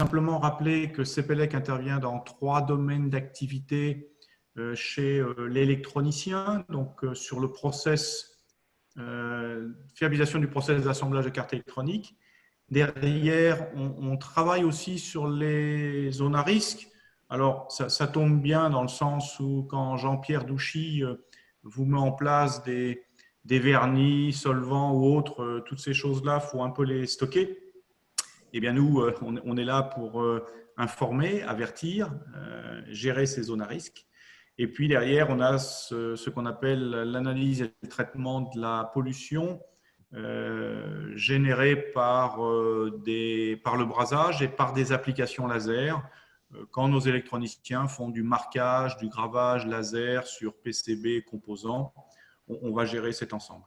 simplement rappeler que CPELEC intervient dans 3 domaines d'activité chez l'électronicien, donc sur le process, fiabilisation du process d'assemblage de cartes électroniques. Derrière, on travaille aussi sur les zones à risque. Alors, ça tombe bien dans le sens où quand Jean-Pierre Douchy vous met en place des vernis, solvants ou autres, toutes ces choses-là, il faut un peu les stocker. Eh bien, nous, on est là pour informer, avertir, gérer ces zones à risque. Et puis derrière, on a ce qu'on appelle l'analyse et le traitement de la pollution générée par le brasage et par des applications laser. Quand nos électroniciens font du marquage, du gravage laser sur PCB composants, on va gérer cet ensemble.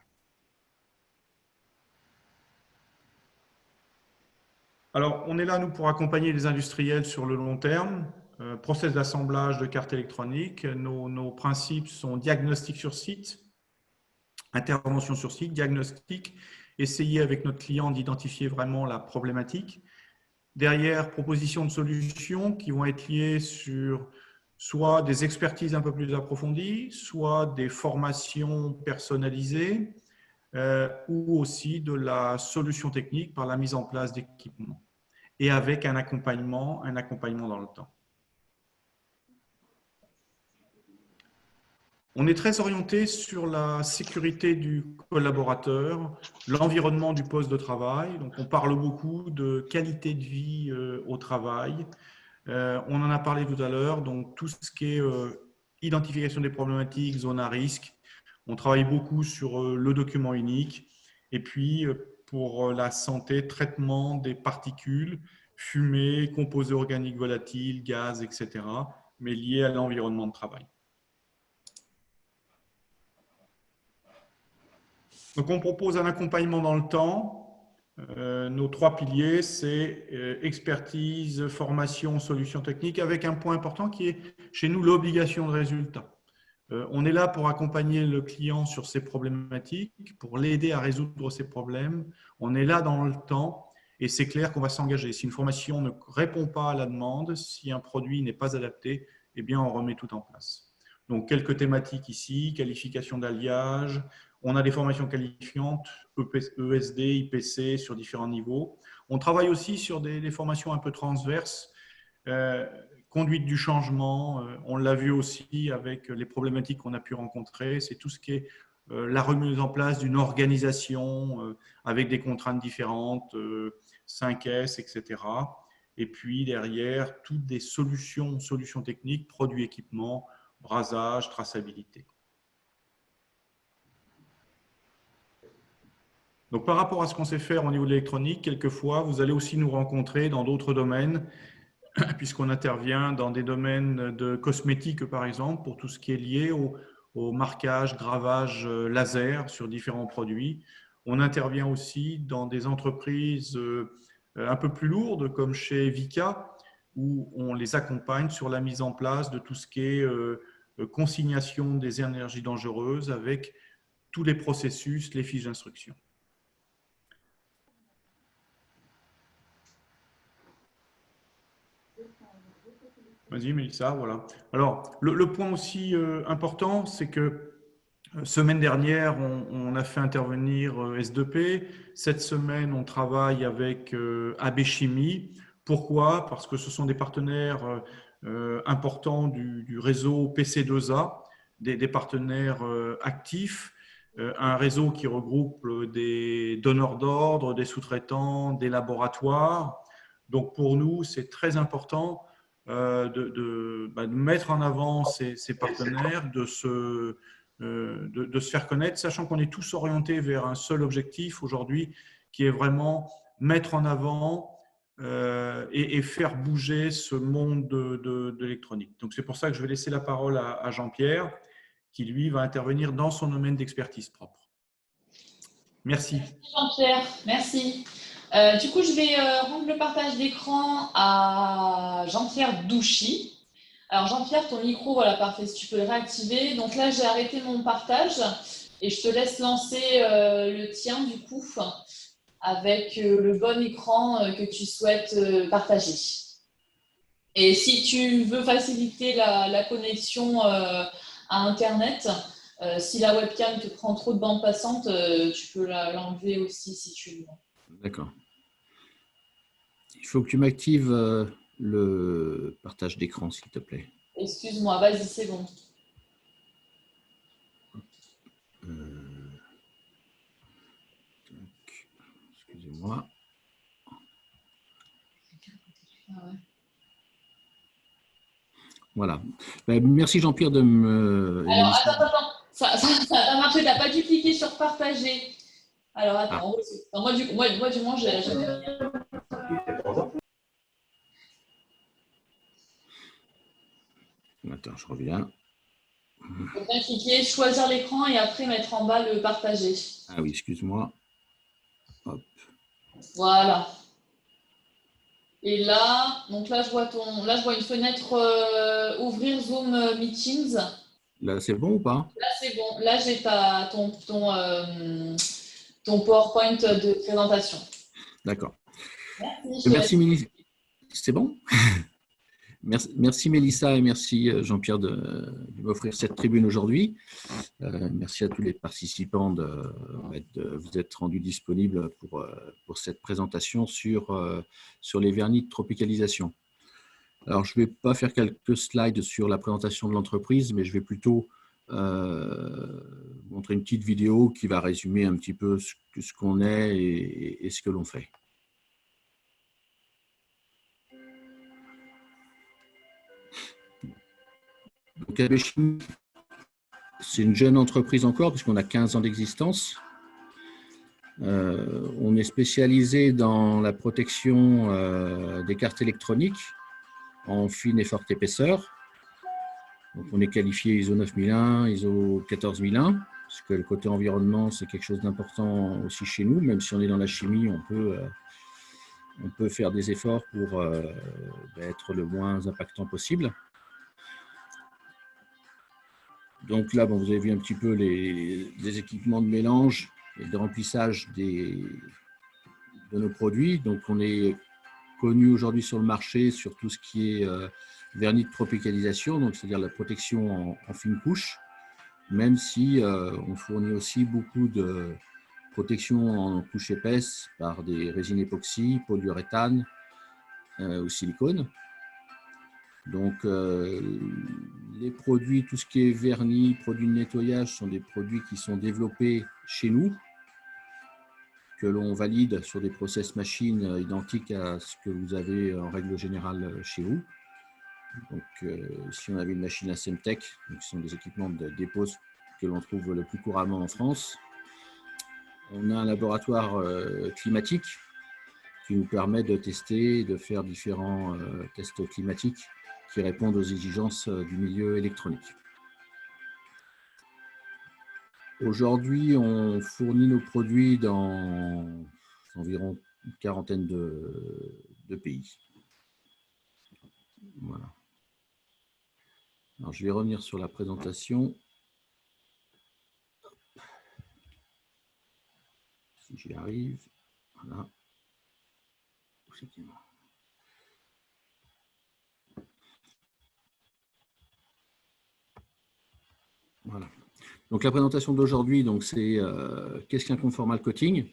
Alors, on est là, nous, pour accompagner les industriels sur le long terme. Process d'assemblage de cartes électroniques. Nos principes sont diagnostic sur site, intervention sur site, diagnostic, essayer avec notre client d'identifier vraiment la problématique. Derrière, proposition de solutions qui vont être liées sur soit des expertises un peu plus approfondies, soit des formations personnalisées, ou aussi de la solution technique par la mise en place d'équipements et avec un accompagnement dans le temps. On est très orienté sur la sécurité du collaborateur, l'environnement du poste de travail. Donc, on parle beaucoup de qualité de vie au travail. On en a parlé tout à l'heure, donc tout ce qui est identification des problématiques, zone à risque. On travaille beaucoup sur le document unique. Et puis, pour la santé, traitement des particules, fumée, composés organiques volatiles, gaz, etc., mais liés à l'environnement de travail. Donc, on propose un accompagnement dans le temps. Nos 3 piliers, c'est expertise, formation, solutions techniques, avec un point important qui est chez nous l'obligation de résultat. On est là pour accompagner le client sur ses problématiques, pour l'aider à résoudre ses problèmes. On est là dans le temps et c'est clair qu'on va s'engager. Si une formation ne répond pas à la demande, si un produit n'est pas adapté, eh bien, on remet tout en place. Donc, quelques thématiques ici, qualification d'alliage. On a des formations qualifiantes, ESD, IPC sur différents niveaux. On travaille aussi sur des formations un peu transverses, conduite du changement. On l'a vu aussi avec les problématiques qu'on a pu rencontrer. C'est tout ce qui est la remise en place d'une organisation avec des contraintes différentes, 5S, etc. Et puis derrière, toutes des solutions techniques, produits, équipements, brasage, traçabilité. Donc, par rapport à ce qu'on sait faire au niveau de l'électronique, quelquefois, vous allez aussi nous rencontrer dans d'autres domaines, puisqu'on intervient dans des domaines de cosmétiques, par exemple, pour tout ce qui est lié au marquage, gravage laser sur différents produits. On intervient aussi dans des entreprises un peu plus lourdes, comme chez Vicat, où on les accompagne sur la mise en place de tout ce qui est consignation des énergies dangereuses avec tous les processus, les fiches d'instruction. Vas-y, Mélissa, voilà. Alors, le point aussi important, c'est que semaine dernière, on a fait intervenir S2P. Cette semaine, on travaille avec AB Chimie. Pourquoi? Parce que ce sont des partenaires importants du réseau PC2A, des partenaires actifs, un réseau qui regroupe des donneurs d'ordre, des sous-traitants, des laboratoires. Donc, pour nous, c'est très important de mettre en avant ces partenaires, de se faire connaître, sachant qu'on est tous orientés vers un seul objectif aujourd'hui, qui est vraiment mettre en avant et faire bouger ce monde de l'électronique. Donc, c'est pour ça que je vais laisser la parole à Jean-Pierre, qui, lui, va intervenir dans son domaine d'expertise propre. Merci. Merci Jean-Pierre, merci. Du coup, je vais rendre le partage d'écran à Jean-Pierre Douchy. Alors Jean-Pierre, ton micro, voilà, parfait, si tu peux le réactiver. Donc là, j'ai arrêté mon partage et je te laisse lancer le tien du coup. avec le bon écran que tu souhaites partager. Et si tu veux faciliter la connexion à Internet, si la webcam te prend trop de bande passante, tu peux l'enlever aussi si tu veux. D'accord. Il faut que tu m'actives le partage d'écran, s'il te plaît. Excuse-moi, vas-y, c'est bon. Excusez-moi. Ah ouais. Voilà. Merci Jean-Pierre de me... Alors, attends. Ça a marché, tu n'as pas dû cliquer sur partager. Alors, attends. Ah. Moi, du moins, j'ai... Attends, je reviens. Il faut bien cliquer, choisir l'écran et après mettre en bas le partager. Ah oui, excuse-moi. Hop. Voilà. Et là, donc là, je vois une fenêtre ouvrir Zoom Meetings. Là, c'est bon ou pas? Là, c'est bon. Là, j'ai ton PowerPoint de présentation. D'accord. Merci. Mélissa. C'est bon? Merci Mélissa et merci Jean-Pierre de m'offrir cette tribune aujourd'hui. Merci à tous les participants de vous être rendus disponibles pour cette présentation sur les vernis de tropicalisation. Alors, je ne vais pas faire quelques slides sur la présentation de l'entreprise, mais je vais plutôt montrer une petite vidéo qui va résumer un petit peu ce qu'on est et ce que l'on fait. Donc, AB Chimie, c'est une jeune entreprise encore, puisqu'on a 15 ans d'existence. On est spécialisé dans la protection des cartes électroniques en fine et forte épaisseur. Donc, on est qualifié ISO 9001, ISO 14001, parce que le côté environnement, c'est quelque chose d'important aussi chez nous. Même si on est dans la chimie, on peut faire des efforts pour être le moins impactant possible. Donc là, bon, vous avez vu un petit peu les équipements de mélange et de remplissage de nos produits. Donc, on est connu aujourd'hui sur le marché sur tout ce qui est vernis de tropicalisation, donc c'est-à-dire la protection en fine couche, même si on fournit aussi beaucoup de protection en couche épaisse par des résines époxy, polyuréthane ou silicone. Donc, les produits, tout ce qui est vernis, produits de nettoyage, sont des produits qui sont développés chez nous, que l'on valide sur des process machines identiques à ce que vous avez en règle générale chez vous. Donc, si on avait une machine à Semtech, qui sont des équipements de dépose que l'on trouve le plus couramment en France, on a un laboratoire climatique qui nous permet de tester, de faire différents tests climatiques qui répondent aux exigences du milieu électronique. Aujourd'hui, on fournit nos produits dans environ une quarantaine de pays. Voilà. Alors, je vais revenir sur la présentation. Si j'y arrive. Voilà. Voilà. Donc, la présentation d'aujourd'hui, c'est qu'est-ce qu'un conformal coating?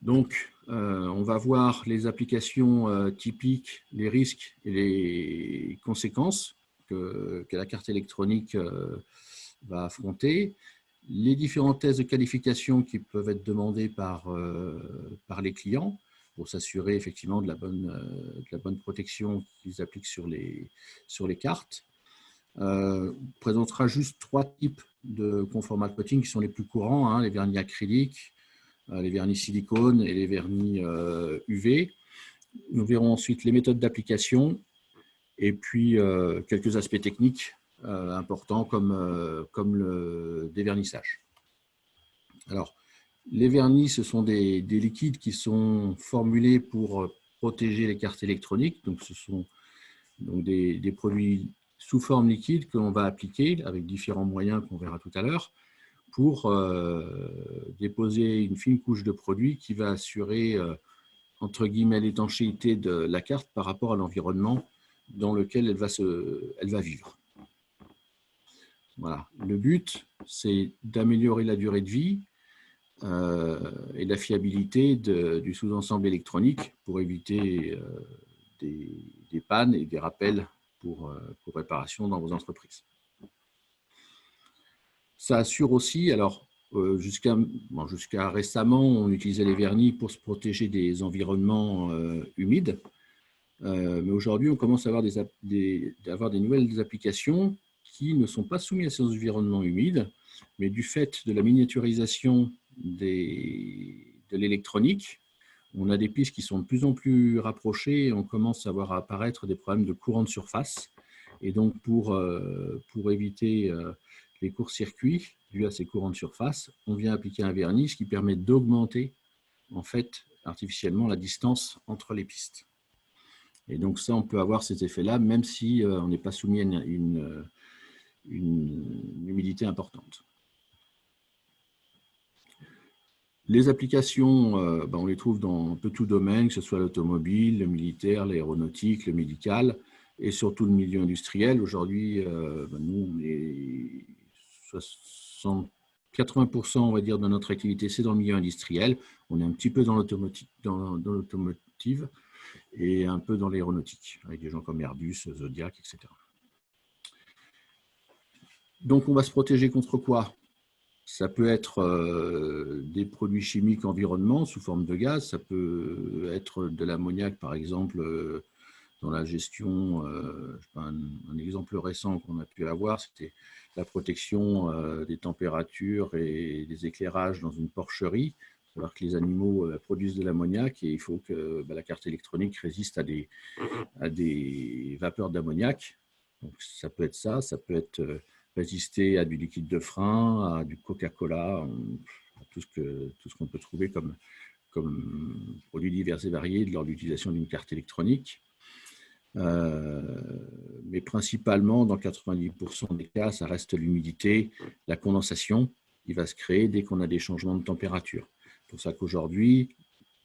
Donc, on va voir les applications typiques, les risques et les conséquences que la carte électronique va affronter, les différents tests de qualification qui peuvent être demandés par les clients pour s'assurer effectivement de la bonne protection qu'ils appliquent sur les cartes. On présentera juste 3 types de conformal coating qui sont les plus courants, les vernis acryliques, les vernis silicone et les vernis UV. Nous verrons ensuite les méthodes d'application et puis quelques aspects techniques importants comme le dévernissage. Alors, les vernis, ce sont des liquides qui sont formulés pour protéger les cartes électroniques. Donc, ce sont des produits sous forme liquide que l'on va appliquer avec différents moyens qu'on verra tout à l'heure pour déposer une fine couche de produit qui va assurer, entre guillemets, l'étanchéité de la carte par rapport à l'environnement dans lequel elle va vivre. Voilà. Le but, c'est d'améliorer la durée de vie et la fiabilité du sous-ensemble électronique pour éviter des pannes et des rappels pour réparation dans vos entreprises. Ça assure aussi, alors jusqu'à récemment, on utilisait les vernis pour se protéger des environnements humides, mais aujourd'hui, on commence à avoir des nouvelles applications qui ne sont pas soumises à ces environnements humides, mais du fait de la miniaturisation de l'électronique, on a des pistes qui sont de plus en plus rapprochées et on commence à voir apparaître des problèmes de courant de surface. Et donc, pour éviter les courts-circuits dus à ces courants de surface, on vient appliquer un vernis, ce qui permet d'augmenter en fait artificiellement la distance entre les pistes. Et donc ça, on peut avoir ces effets-là, même si on n'est pas soumis à une humidité importante. Les applications, on les trouve dans un peu tout domaine, que ce soit l'automobile, le militaire, l'aéronautique, le médical, et surtout le milieu industriel. Aujourd'hui, nous, on est 80%, on va dire, de notre activité, c'est dans le milieu industriel. On est un petit peu dans l'automotive et un peu dans l'aéronautique, avec des gens comme Airbus, Zodiac, etc. Donc, on va se protéger contre quoi? Ça peut être des produits chimiques environnement sous forme de gaz, ça peut être de l'ammoniac, par exemple, dans la gestion. Un exemple récent qu'on a pu avoir, c'était la protection des températures et des éclairages dans une porcherie. Il faut savoir que les animaux produisent de l'ammoniac et il faut que la carte électronique résiste à des vapeurs d'ammoniac. Donc, ça peut être ça, ça peut être résister à du liquide de frein, à du Coca-Cola, tout ce qu'on peut trouver comme produits divers et variés lors de l'utilisation d'une carte électronique. Mais principalement, dans 90% des cas, ça reste l'humidité, la condensation qui va se créer dès qu'on a des changements de température. C'est pour ça qu'aujourd'hui,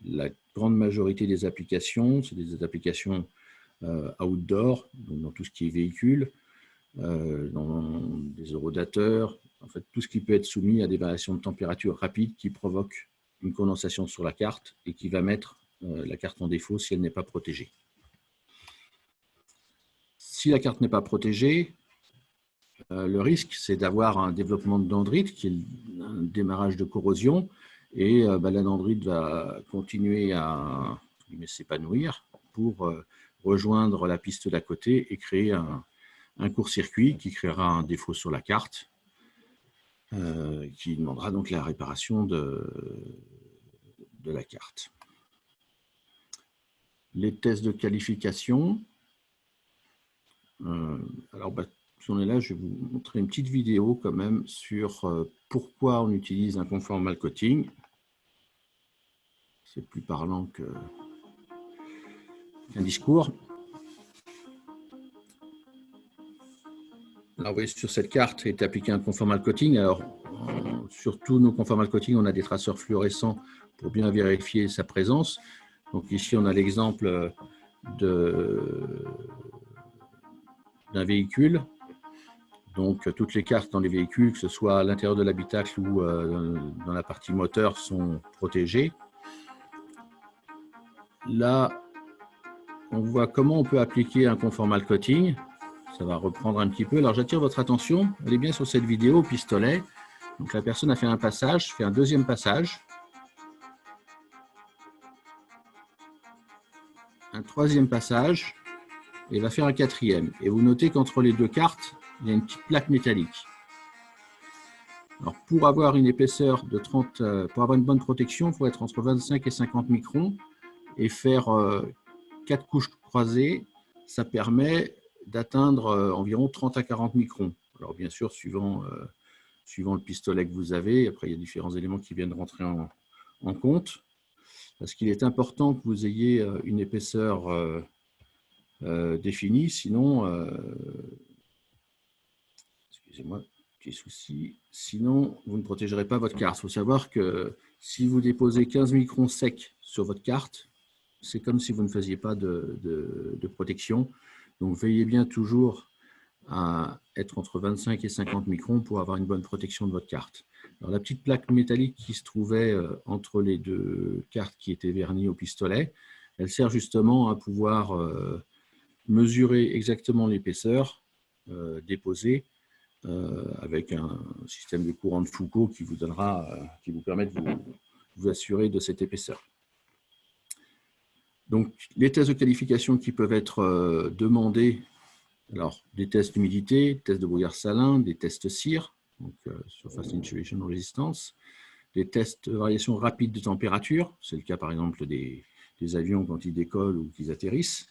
la grande majorité des applications, c'est des applications outdoor, donc dans tout ce qui est véhicule, dans des eurodateurs, en fait, tout ce qui peut être soumis à des variations de température rapides qui provoquent une condensation sur la carte et qui va mettre la carte en défaut si elle n'est pas protégée. Si la carte n'est pas protégée, le risque, c'est d'avoir un développement de dendrite, qui est un démarrage de corrosion, et la dendrite va continuer à s'épanouir pour rejoindre la piste d'à côté et créer un court-circuit qui créera un défaut sur la carte, qui demandera donc la réparation de la carte. Les tests de qualification. Alors, si on est là, je vais vous montrer une petite vidéo quand même sur pourquoi on utilise un conformal coating. C'est plus parlant qu'un discours. Alors, vous voyez, sur cette carte est appliqué un conformal coating. Alors, sur tous nos conformal coating, on a des traceurs fluorescents pour bien vérifier sa présence. Donc ici, on a l'exemple d'un véhicule. Donc, toutes les cartes dans les véhicules, que ce soit à l'intérieur de l'habitacle ou dans la partie moteur, sont protégées. Là, on voit comment on peut appliquer un conformal coating. Ça va reprendre un petit peu. Alors, j'attire votre attention. Allez bien sur cette vidéo au pistolet. Donc, la personne a fait un passage, fait un deuxième passage. Un troisième passage et va faire un quatrième. Et vous notez qu'entre les deux cartes, il y a une petite plaque métallique. Alors, pour avoir une épaisseur de 30, pour avoir une bonne protection, il faut être entre 25 et 50 microns et faire 4 couches croisées. Ça permet d'atteindre environ 30 à 40 microns. Alors, bien sûr, suivant le pistolet que vous avez, après, il y a différents éléments qui viennent rentrer en compte. Parce qu'il est important que vous ayez une épaisseur définie, sinon, excusez-moi, Petit souci. Sinon, vous ne protégerez pas votre carte. Il faut savoir que si vous déposez 15 microns secs sur votre carte, c'est comme si vous ne faisiez pas de protection. Donc, veillez bien toujours à être entre 25 et 50 microns pour avoir une bonne protection de votre carte. Alors, la petite plaque métallique qui se trouvait entre les deux cartes qui étaient vernies au pistolet, elle sert justement à pouvoir mesurer exactement l'épaisseur déposée avec un système de courant de Foucault qui vous donnera, qui vous permet de vous assurer de cette épaisseur. Donc, les tests de qualification qui peuvent être demandés, alors des tests d'humidité, tests de brouillard salin, des tests CIR, donc Surface Insulation Resistance, des tests de variation rapide de température, c'est le cas par exemple des avions quand ils décollent ou qu'ils atterrissent,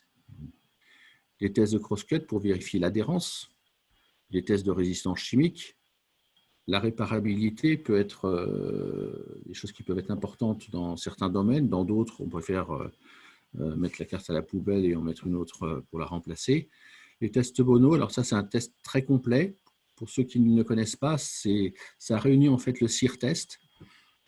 des tests de cross-cut pour vérifier l'adhérence, des tests de résistance chimique. La réparabilité peut être des choses qui peuvent être importantes dans certains domaines, dans d'autres on préfère mettre la carte à la poubelle et en mettre une autre pour la remplacer. Les tests Bono, alors ça c'est un test très complet. Pour ceux qui ne le connaissent pas, ça réunit en fait le CIR test.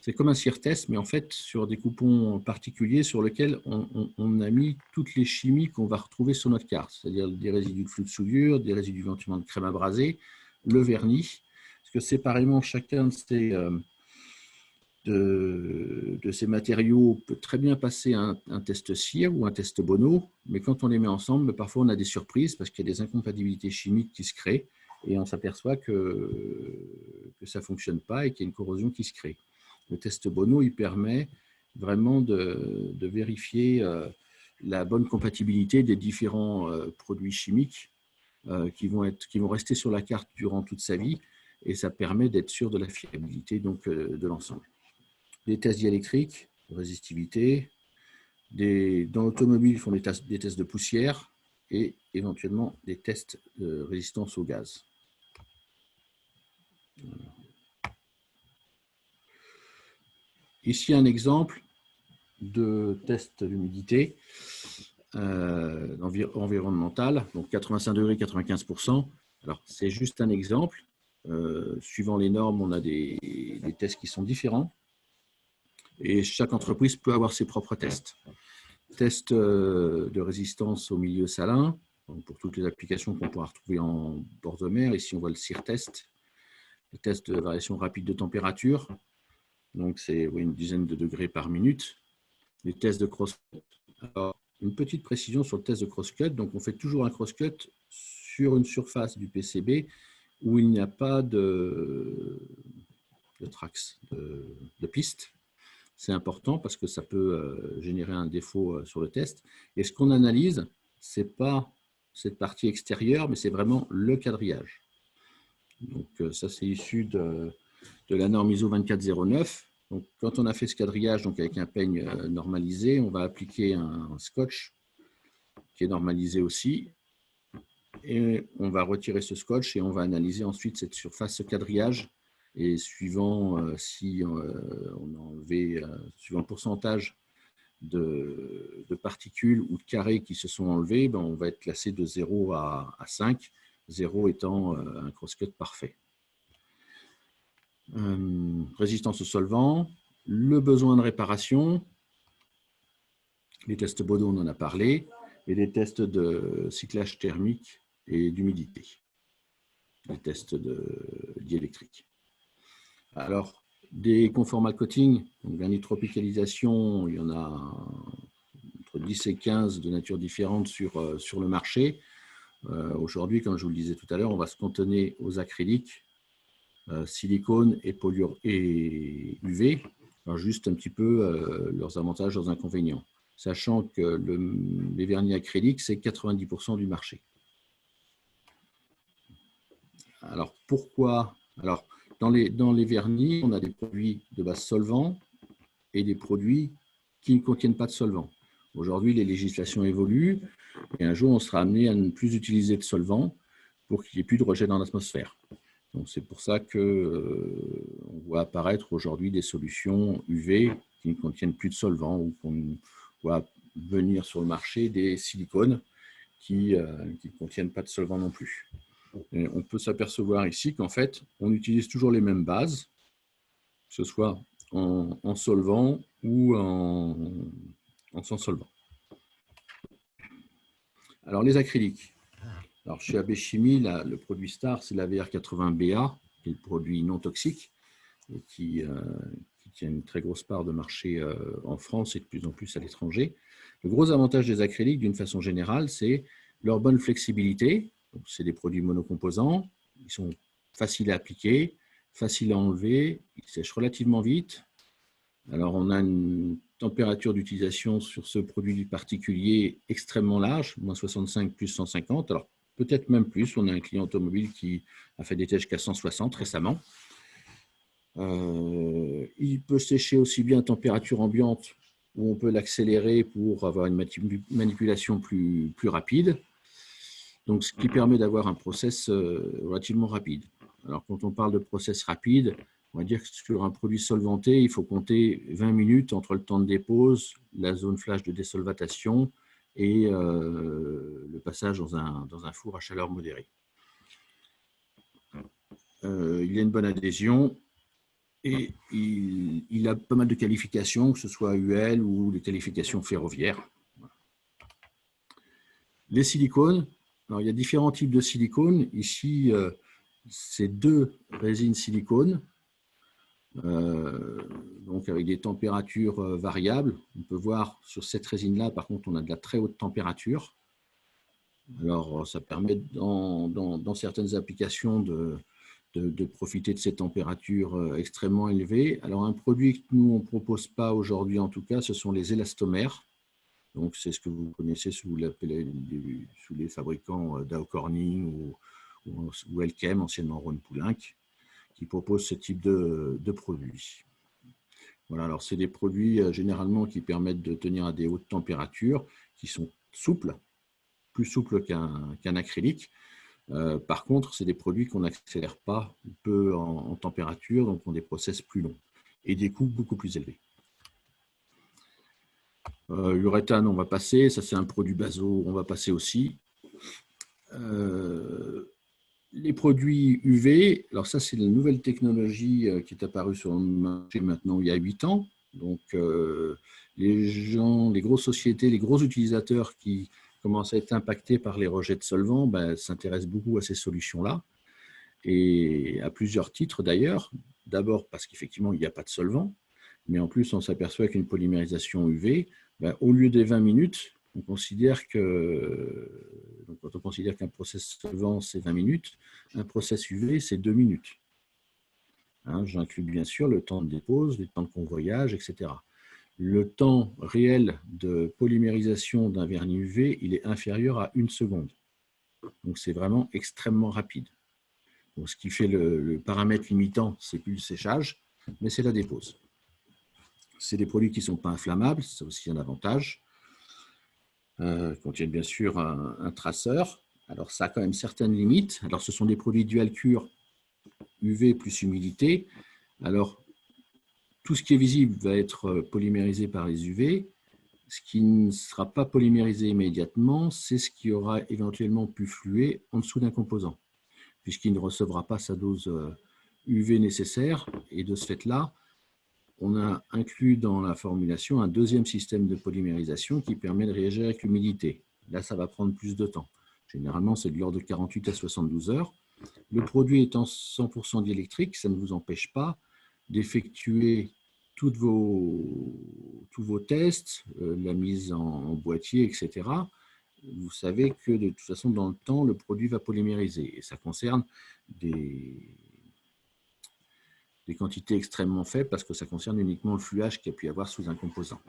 C'est comme un CIR test, mais en fait sur des coupons particuliers sur lesquels on a mis toutes les chimies qu'on va retrouver sur notre carte, c'est-à-dire des résidus de flux de soudure, des résidus éventuellement de crème abrasée, le vernis, parce que séparément chacun de ces matériaux peut très bien passer un test CIR ou un test Bono, mais quand on les met ensemble, parfois on a des surprises parce qu'il y a des incompatibilités chimiques qui se créent et on s'aperçoit que ça ne fonctionne pas et qu'il y a une corrosion qui se crée. Le test Bono, il permet vraiment de vérifier la bonne compatibilité des différents produits chimiques qui vont rester sur la carte durant toute sa vie et ça permet d'être sûr de la fiabilité donc, de l'ensemble. Des tests diélectriques, de résistivité. Dans l'automobile, ils font des tests de poussière et éventuellement des tests de résistance au gaz. Voilà. Ici, un exemple de test d'humidité environnementale, donc 85 degrés, 95%. Alors, c'est juste un exemple. Suivant les normes, on a des tests qui sont différents. Et chaque entreprise peut avoir ses propres tests. Test de résistance au milieu salin, donc pour toutes les applications qu'on pourra retrouver en bord de mer. Ici, on voit le CIR test. Le test de variation rapide de température, donc c'est une dizaine de degrés par minute. Les tests de cross-cut. Alors, une petite précision sur le test de cross-cut. Donc, on fait toujours un cross-cut sur une surface du PCB où il n'y a pas de trax, de piste. C'est important parce que ça peut générer un défaut sur le test. Et ce qu'on analyse, ce n'est pas cette partie extérieure, mais c'est vraiment le quadrillage. Donc, ça, c'est issu de la norme ISO 2409. Donc, quand on a fait ce quadrillage donc avec un peigne normalisé, on va appliquer un scotch qui est normalisé aussi. Et on va retirer ce scotch et on va analyser ensuite cette surface, ce quadrillage. Et suivant si on a enlevé, suivant le pourcentage de particules ou de carrés qui se sont enlevés, ben on va être classé de 0 à 5, 0 étant un cross-cut parfait. Résistance au solvant, le besoin de réparation, les tests Bono, on en a parlé, et les tests de cyclage thermique et d'humidité, les tests diélectriques. Alors, des conformal coating, donc vernis de tropicalisation, il y en a entre 10 et 15 de nature différente sur le marché. Aujourd'hui, comme je vous le disais tout à l'heure, on va se cantonner aux acryliques, silicone et UV. Alors, juste un petit peu leurs avantages, leurs inconvénients. Sachant que les vernis acryliques, c'est 90% du marché. Alors, pourquoi? Alors, dans les vernis, on a des produits de base solvant et des produits qui ne contiennent pas de solvant. Aujourd'hui, les législations évoluent et un jour, on sera amené à ne plus utiliser de solvant pour qu'il n'y ait plus de rejet dans l'atmosphère. Donc, c'est pour ça qu'on voit apparaître aujourd'hui des solutions UV qui ne contiennent plus de solvant ou qu'on voit venir sur le marché des silicones qui ne contiennent pas de solvant non plus. Et on peut s'apercevoir ici qu'en fait, on utilise toujours les mêmes bases, que ce soit en solvant ou en sans solvant. Alors, les acryliques. Alors, chez AB Chimie, le produit star, c'est la VR80BA, qui est le produit non toxique et qui tient une très grosse part de marché en France et de plus en plus à l'étranger. Le gros avantage des acryliques, d'une façon générale, c'est leur bonne flexibilité. C'est des produits monocomposants, ils sont faciles à appliquer, faciles à enlever, ils sèchent relativement vite. Alors, on a une température d'utilisation sur ce produit particulier extrêmement large, moins 65 plus 150. Alors, peut-être même plus. On a un client automobile qui a fait des tests jusqu'à 160 récemment. Il peut sécher aussi bien à température ambiante, où on peut l'accélérer pour avoir une manipulation plus rapide. Donc, ce qui permet d'avoir un process relativement rapide. Alors, quand on parle de process rapide, on va dire que sur un produit solvanté, il faut compter 20 minutes entre le temps de dépose, la zone flash de désolvatation et le passage dans un four à chaleur modérée. Il y a une bonne adhésion et il a pas mal de qualifications, que ce soit UL ou des qualifications ferroviaires. Les silicones. Alors, il y a différents types de silicone. Ici, c'est 2 résines silicone, donc avec des températures variables. On peut voir sur cette résine-là, par contre, on a de la très haute température. Alors, ça permet dans certaines applications de profiter de ces températures extrêmement élevées. Alors, un produit que nous, on ne propose pas aujourd'hui, en tout cas, ce sont les élastomères. Donc, c'est ce que vous connaissez sous les fabricants Dow Corning ou Elkem, anciennement Rhône-Poulenc, qui proposent ce type de produits. Voilà, alors c'est des produits généralement qui permettent de tenir à des hautes températures, qui sont souples, plus souples qu'un acrylique. Par contre, c'est des produits qu'on n'accélère pas peu en température, donc ont des process plus longs et des coûts beaucoup plus élevés. L'uréthane, on va passer. Ça, c'est un produit baso, on va passer aussi. Les produits UV, alors ça, c'est la nouvelle technologie qui est apparue sur le marché maintenant il y a 8 ans. Donc, les grosses sociétés, les gros utilisateurs qui commencent à être impactés par les rejets de solvants s'intéressent beaucoup à ces solutions-là. Et à plusieurs titres d'ailleurs. D'abord parce qu'effectivement, il n'y a pas de solvant. Mais en plus, on s'aperçoit qu'une polymérisation UV, au lieu des 20 minutes, on considère quand on considère qu'un process solvant, c'est 20 minutes, un process UV, c'est 2 minutes. Hein, j'inclus bien sûr le temps de dépose, le temps de convoyage, etc. Le temps réel de polymérisation d'un vernis UV, il est inférieur à 1 seconde. Donc, c'est vraiment extrêmement rapide. Donc, ce qui fait le paramètre limitant, c'est plus le séchage, mais c'est la dépose. C'est des produits qui ne sont pas inflammables, c'est aussi un avantage. Contiennent bien sûr un traceur. Alors, ça a quand même certaines limites. Alors, ce sont des produits dual cure UV plus humidité. Alors, tout ce qui est visible va être polymérisé par les UV. Ce qui ne sera pas polymérisé immédiatement, c'est ce qui aura éventuellement pu fluer en dessous d'un composant, puisqu'il ne recevra pas sa dose UV nécessaire. Et de ce fait-là, on a inclus dans la formulation un deuxième système de polymérisation qui permet de réagir avec l'humidité. Là, ça va prendre plus de temps. Généralement, c'est de l'ordre de 48 à 72 heures. Le produit étant 100% diélectrique, ça ne vous empêche pas d'effectuer tous vos tests, la mise en boîtier, etc. Vous savez que de toute façon, dans le temps, le produit va polymériser. Et ça concerne des quantités extrêmement faibles parce que ça concerne uniquement le fluage qu'il y a pu y avoir sous un composant.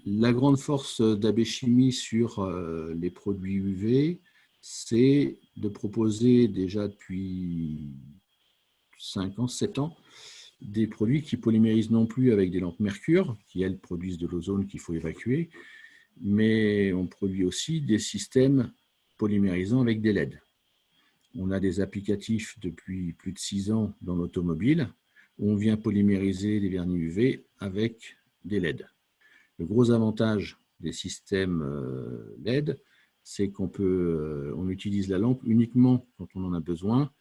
La grande force d'AB Chimie sur les produits UV, c'est de proposer déjà depuis 5 ans, 7 ans, des produits qui polymérisent non plus avec des lampes mercure, qui elles produisent de l'ozone qu'il faut évacuer, mais on produit aussi des systèmes polymérisants avec des LED. On a des applicatifs depuis plus de 6 ans dans l'automobile où on vient polymériser les vernis UV avec des LED. Le gros avantage des systèmes LED, c'est on utilise la lampe uniquement quand on en a besoin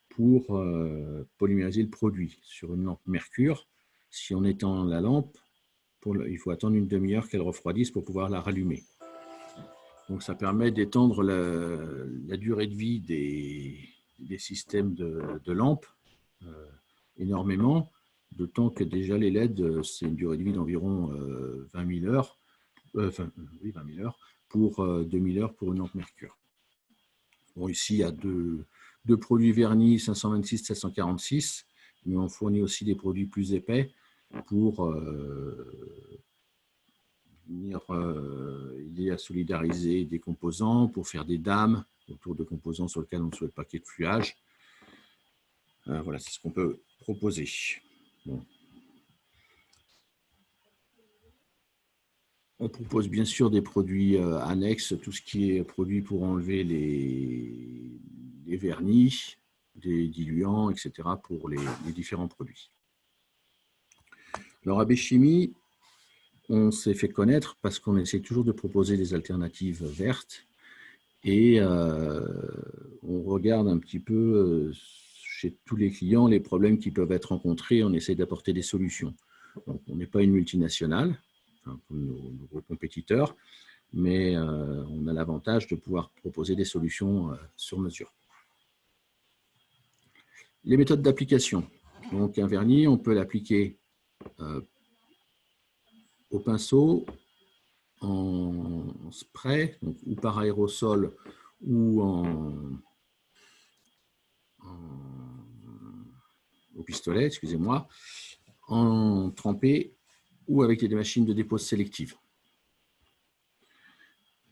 pour polymériser le produit. Sur une lampe mercure, si on éteint la lampe, il faut attendre une demi-heure qu'elle refroidisse pour pouvoir la rallumer. Donc ça permet d'étendre la durée de vie des systèmes de lampes énormément, d'autant que déjà les LED, c'est une durée de vie d'environ 20 000 heures, 20 000 heures pour 2000 heures pour une lampe mercure. Bon, ici, il y a deux produits vernis 526-746, mais on fournit aussi des produits plus épais pour venir aider à solidariser des composants, pour faire des dames autour de composants sur lesquels on ne souhaite pas qu'il y ait de fluage. Voilà, c'est ce qu'on peut proposer. Bon. On propose bien sûr des produits annexes, tout ce qui est produit pour enlever les vernis, des diluants, etc. pour les différents produits. Alors, AB Chimie, on s'est fait connaître parce qu'on essaie toujours de proposer des alternatives vertes et on regarde un petit peu chez tous les clients les problèmes qui peuvent être rencontrés. On essaie d'apporter des solutions. Donc, on n'est pas une multinationale, comme nos gros compétiteurs, mais on a l'avantage de pouvoir proposer des solutions sur mesure. Les méthodes d'application. Donc, un vernis, on peut l'appliquer au pinceau, en spray, donc, ou par aérosol, ou au pistolet, excusez-moi, en trempé ou avec des machines de dépose sélective.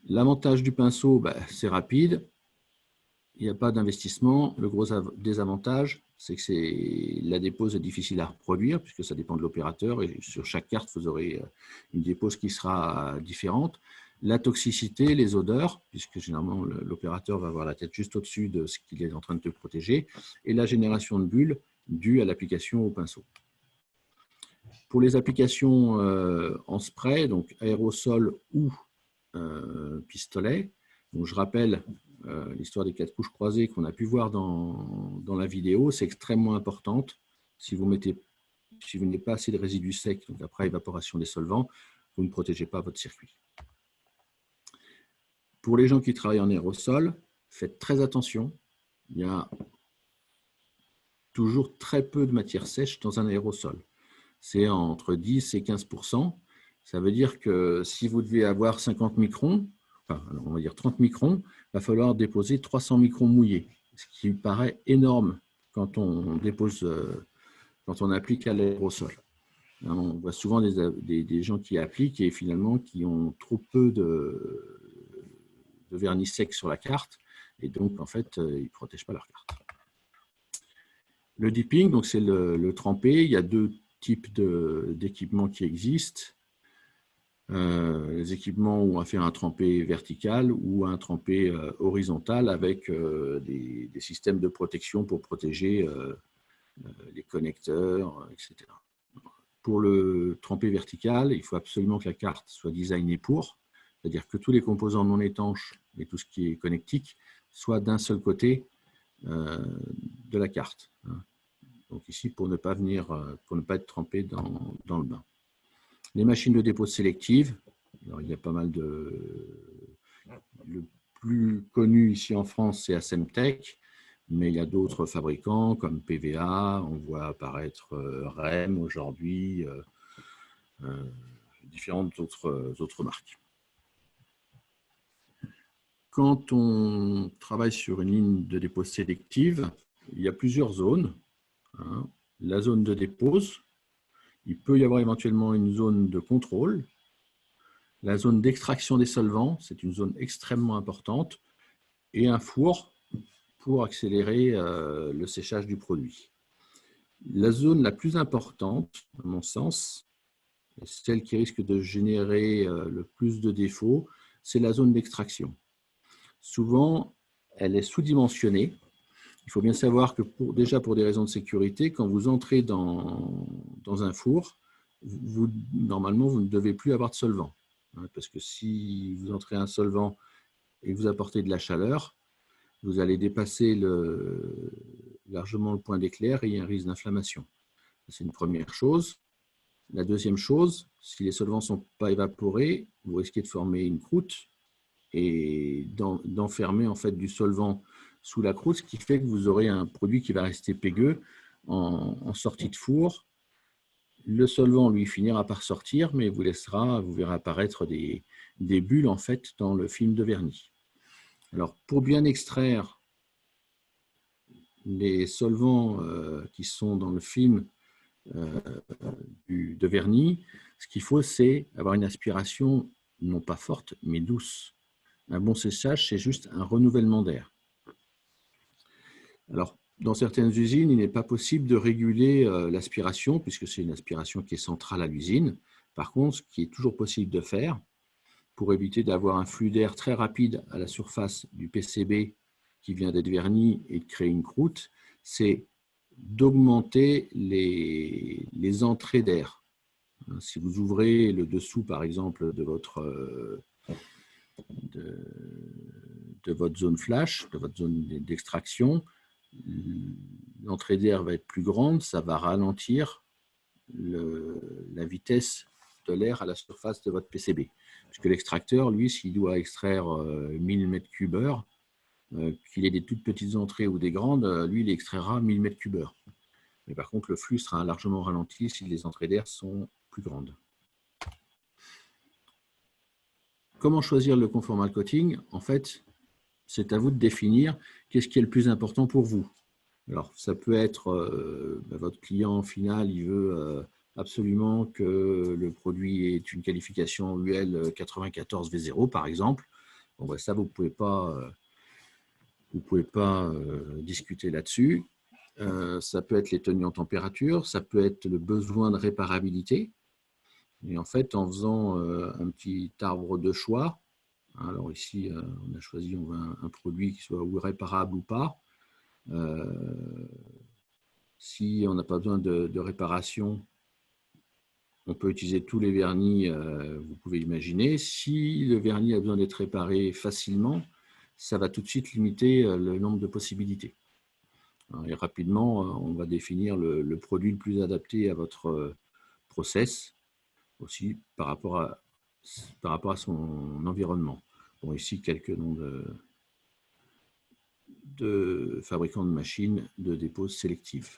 L'avantage du pinceau, c'est rapide, il n'y a pas d'investissement. Le gros désavantage, c'est que la dépose est difficile à reproduire puisque ça dépend de l'opérateur et sur chaque carte, vous aurez une dépose qui sera différente. La toxicité, les odeurs, puisque généralement l'opérateur va avoir la tête juste au-dessus de ce qu'il est en train de te protéger, et la génération de bulles due à l'application au pinceau. Pour les applications en spray, donc aérosol ou pistolet, donc je rappelle l'histoire des 4 couches croisées qu'on a pu voir dans la vidéo, c'est extrêmement importante. Si vous n'avez pas assez de résidus secs, donc après évaporation des solvants, vous ne protégez pas votre circuit. Pour les gens qui travaillent en aérosol, faites très attention. Il y a toujours très peu de matière sèche dans un aérosol. C'est entre 10 et 15%. Ça veut dire que si vous devez avoir 50 microns, enfin, on va dire 30 microns, il va falloir déposer 300 microns mouillés, ce qui paraît énorme quand on dépose, quand on applique à l'aérosol. On voit souvent des gens qui appliquent et finalement qui ont trop peu de vernis sec sur la carte et donc en fait ils ne protègent pas leur carte. Le dipping, donc c'est le trempé. Il y a 2 types d'équipements qui existent. Les équipements où on va faire un trempé vertical ou un trempé horizontal avec des systèmes de protection pour protéger les connecteurs, etc. Pour le trempé vertical, il faut absolument que la carte soit designée pour, c'est-à-dire que tous les composants non étanches et tout ce qui est connectique soient d'un seul côté de la carte. Donc ici, pour ne pas être trempé dans le bain. Les machines de dépose sélective, alors il y a pas mal le plus connu ici en France, c'est Assemtech, mais il y a d'autres fabricants comme PVA, on voit apparaître REM aujourd'hui, différentes autres marques. Quand on travaille sur une ligne de dépose sélective, il y a plusieurs zones. La zone de dépose, il peut y avoir éventuellement une zone de contrôle. La zone d'extraction des solvants, c'est une zone extrêmement importante. Et un four pour accélérer le séchage du produit. La zone la plus importante, à mon sens, celle qui risque de générer le plus de défauts, c'est la zone d'extraction. Souvent, elle est sous-dimensionnée. Il faut bien savoir que déjà pour des raisons de sécurité, quand vous entrez dans un four, normalement, vous ne devez plus avoir de solvant. Parce que si vous entrez un solvant et que vous apportez de la chaleur, vous allez dépasser largement le point d'éclair et il y a un risque d'inflammation. C'est une première chose. La deuxième chose, si les solvants ne sont pas évaporés, vous risquez de former une croûte et d'enfermer en fait du solvant sous la croûte, ce qui fait que vous aurez un produit qui va rester pégueux en sortie de four. Le solvant, lui, finira par sortir, mais vous verrez apparaître des bulles en fait dans le film de vernis. Alors, pour bien extraire les solvants qui sont dans le film de vernis, ce qu'il faut, c'est avoir une aspiration non pas forte, mais douce. Un bon séchage, c'est juste un renouvellement d'air. Alors, dans certaines usines, il n'est pas possible de réguler l'aspiration, puisque c'est une aspiration qui est centrale à l'usine. Par contre, ce qui est toujours possible de faire, pour éviter d'avoir un flux d'air très rapide à la surface du PCB qui vient d'être verni et de créer une croûte, c'est d'augmenter les entrées d'air. Si vous ouvrez le dessous, par exemple, de votre zone flash, de votre zone d'extraction, l'entrée d'air va être plus grande, ça va ralentir la vitesse de l'air à la surface de votre PCB. Puisque l'extracteur, lui, s'il doit extraire 1000 m3/h, qu'il ait des toutes petites entrées ou des grandes, lui, il extraira 1000 m3/h. Mais par contre, le flux sera largement ralenti si les entrées d'air sont plus grandes. Comment choisir le conformal coating? En fait, c'est à vous de définir qu'est-ce qui est le plus important pour vous. Alors, ça peut être votre client final, il veut absolument que le produit ait une qualification UL 94 V0, par exemple. Bon, ben, ça, vous ne pouvez pas discuter là-dessus. Ça peut être les tenues en température, ça peut être le besoin de réparabilité. Et en fait, en faisant un petit arbre de choix, alors ici, on a choisi un produit qui soit ou réparable ou pas. Si on n'a pas besoin de réparation, on peut utiliser tous les vernis, vous pouvez imaginer. Si le vernis a besoin d'être réparé facilement, ça va tout de suite limiter le nombre de possibilités. Et rapidement, on va définir le produit le plus adapté à votre process, aussi par rapport à son environnement. Bon, ici, quelques noms de fabricants de machines de dépose sélective.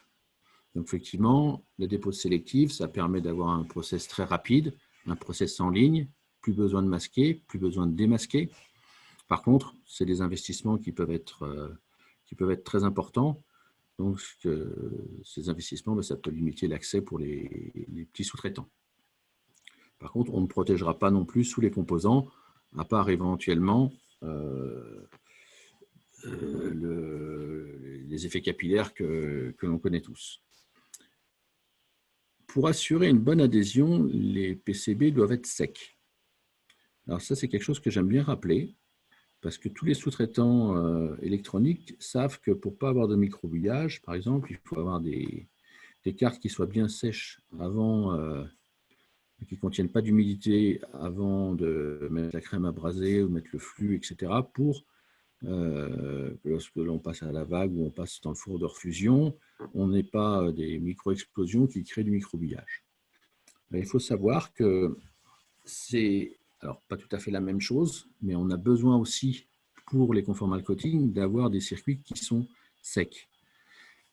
Donc, effectivement, la dépose sélective, ça permet d'avoir un process très rapide, un process en ligne, plus besoin de masquer, plus besoin de démasquer. Par contre, c'est des investissements qui peuvent être très importants. Donc, ces investissements, ça peut limiter l'accès pour les petits sous-traitants. Par contre, on ne protégera pas non plus sous les composants, à part éventuellement les effets capillaires que l'on connaît tous. Pour assurer une bonne adhésion, les PCB doivent être secs. Alors ça, c'est quelque chose que j'aime bien rappeler, parce que tous les sous-traitants électroniques savent que pour ne pas avoir de microbouillage, par exemple, il faut avoir des cartes qui soient bien sèches avant, qui ne contiennent pas d'humidité avant de mettre la crème à braser ou mettre le flux, etc. pour que lorsque l'on passe à la vague ou on passe dans le four de refusion, on n'ait pas des micro-explosions qui créent du microbouillage. Il faut savoir que c'est, alors pas tout à fait la même chose, mais on a besoin aussi pour les conformal coating d'avoir des circuits qui sont secs.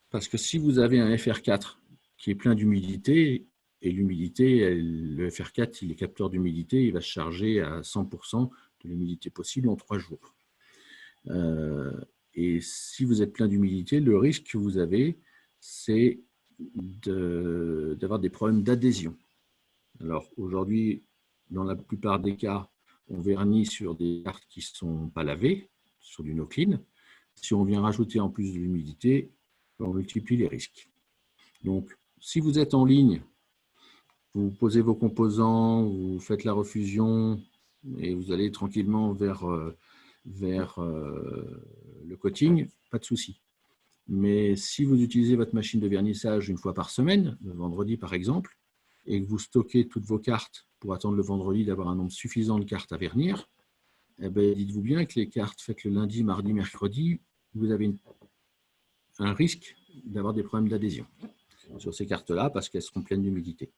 Parce que si vous avez un FR4 qui est plein d'humidité, et l'humidité, le FR4, il est capteur d'humidité, il va se charger à 100% de l'humidité possible en 3 jours. Et si vous êtes plein d'humidité, le risque que vous avez, c'est d'avoir des problèmes d'adhésion. Alors aujourd'hui, dans la plupart des cas, on vernit sur des cartes qui ne sont pas lavées, sur du no-clean. Si on vient rajouter en plus de l'humidité, on multiplie les risques. Donc, si vous êtes en ligne, vous posez vos composants, vous faites la refusion et vous allez tranquillement vers le coating, pas de souci. Mais si vous utilisez votre machine de vernissage une fois par semaine, le vendredi par exemple, et que vous stockez toutes vos cartes pour attendre le vendredi d'avoir un nombre suffisant de cartes à vernir, eh ben, dites-vous bien que les cartes faites le lundi, mardi, mercredi, vous avez un risque d'avoir des problèmes d'adhésion sur ces cartes-là parce qu'elles seront pleines d'humidité.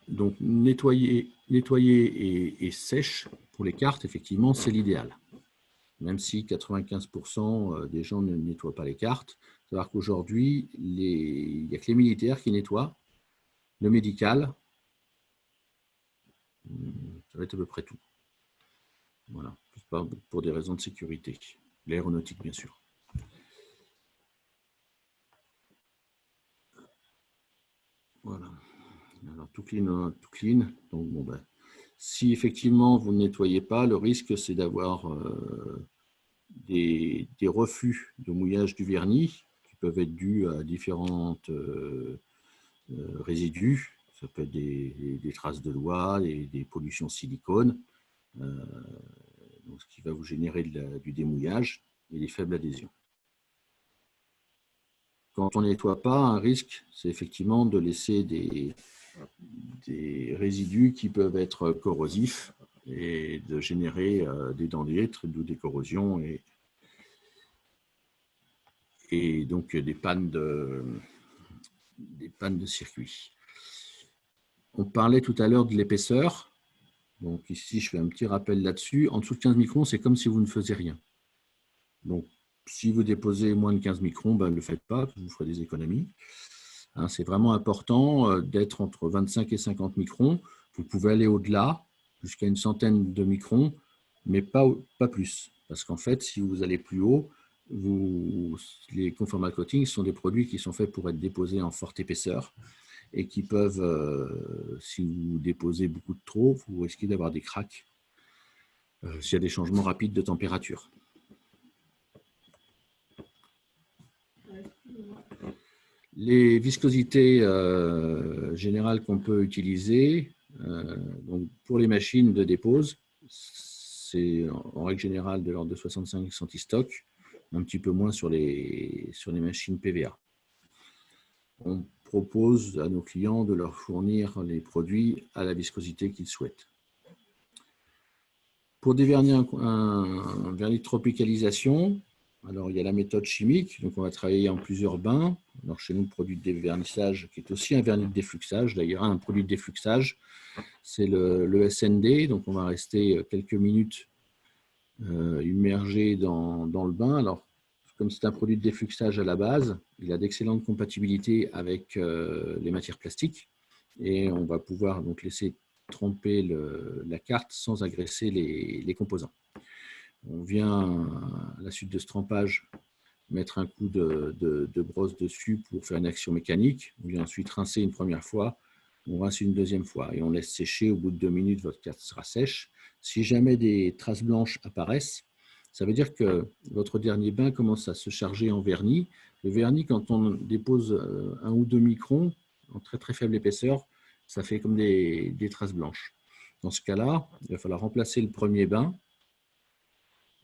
Donc, nettoyer et sèche pour les cartes, effectivement, c'est l'idéal. Même si 95% des gens ne nettoient pas les cartes. Il faut savoir qu'aujourd'hui, il n'y a que les militaires qui nettoient. Le médical, ça va être à peu près tout. Voilà, pour des raisons de sécurité. L'aéronautique, bien sûr. Voilà. Alors, tout clean, tout clean. Donc, bon, ben, si effectivement vous ne nettoyez pas, le risque, c'est d'avoir des refus de mouillage du vernis qui peuvent être dus à différents résidus. Ça peut être des traces de doigts, des pollutions silicone, donc ce qui va vous générer du démouillage et des faibles adhésions. Quand on ne nettoie pas, un risque, c'est effectivement de laisser des résidus qui peuvent être corrosifs et de générer des dents d'huître, d'où des corrosions et donc des pannes de circuit. On parlait tout à l'heure de l'épaisseur. Donc ici, je fais un petit rappel là-dessus. En dessous de 15 microns, c'est comme si vous ne faisiez rien. Donc, si vous déposez moins de 15 microns, ben, ne le faites pas, vous ferez des économies. Hein, c'est vraiment important d'être entre 25 et 50 microns. Vous pouvez aller au-delà, jusqu'à une centaine de microns, mais pas plus. Parce qu'en fait, si vous allez plus haut, les conformal coatings sont des produits qui sont faits pour être déposés en forte épaisseur et qui peuvent, si vous déposez beaucoup de trop, vous risquez d'avoir des cracks s'il y a des changements rapides de température. Les viscosités générales qu'on peut utiliser, donc pour les machines de dépose, c'est en règle générale de l'ordre de 65 centistock, un petit peu moins sur les machines PVA. On propose à nos clients de leur fournir les produits à la viscosité qu'ils souhaitent. Pour dévernir un vernis de tropicalisation, alors il y a la méthode chimique, donc on va travailler en plusieurs bains. Alors chez nous, le produit de dévernissage, qui est aussi un vernis de défluxage, d'ailleurs un produit de défluxage, c'est le SND, donc on va rester quelques minutes immergé dans le bain. Alors, comme c'est un produit de défluxage à la base, il a d'excellentes compatibilités avec les matières plastiques et on va pouvoir donc laisser tremper la carte sans agresser les composants. On vient, à la suite de ce trempage, mettre un coup de brosse dessus pour faire une action mécanique. On vient ensuite rincer une première fois, on rince une deuxième fois et on laisse sécher. Au bout de 2 minutes, votre carte sera sèche. Si jamais des traces blanches apparaissent, ça veut dire que votre dernier bain commence à se charger en vernis. Le vernis, quand on dépose 1 ou 2 microns, en très très faible épaisseur, ça fait comme des traces blanches. Dans ce cas-là, il va falloir remplacer le premier bain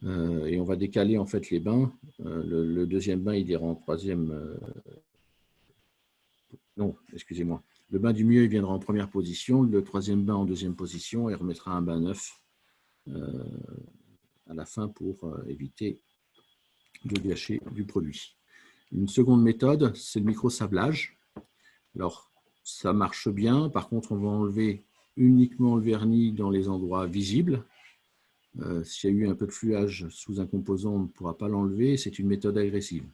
et on va décaler en fait les bains. Le deuxième bain, il ira en troisième. Non, excusez-moi. Le bain du milieu, il viendra en première position. Le troisième bain en deuxième position et remettra un bain neuf à la fin pour éviter de gâcher du produit. Une seconde méthode, c'est le micro-sablage. Alors, ça marche bien. Par contre, on va enlever uniquement le vernis dans les endroits visibles. S'il y a eu un peu de fluage sous un composant, on ne pourra pas l'enlever. C'est une méthode agressive.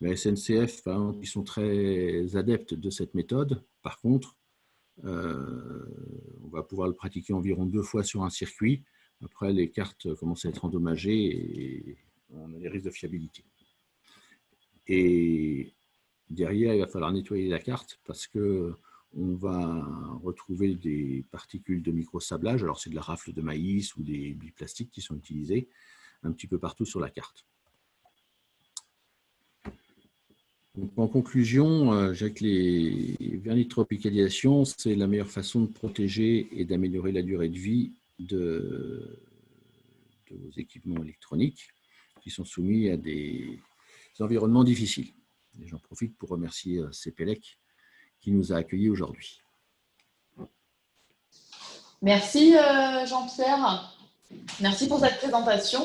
La SNCF, ils sont très adeptes de cette méthode. Par contre, on va pouvoir le pratiquer environ 2 fois sur un circuit. Après, les cartes commencent à être endommagées et on a des risques de fiabilité. Et derrière, il va falloir nettoyer la carte parce qu'on va retrouver des particules de micro-sablage. Alors, c'est de la rafle de maïs ou des billes plastiques qui sont utilisées un petit peu partout sur la carte. Donc, en conclusion, je dirais que les vernis de tropicalisation, c'est la meilleure façon de protéger et d'améliorer la durée de vie de vos équipements électroniques qui sont soumis à des environnements difficiles. J'en profite pour remercier CPELEC qui nous a accueillis aujourd'hui. Merci Jean-Pierre. Merci pour cette présentation.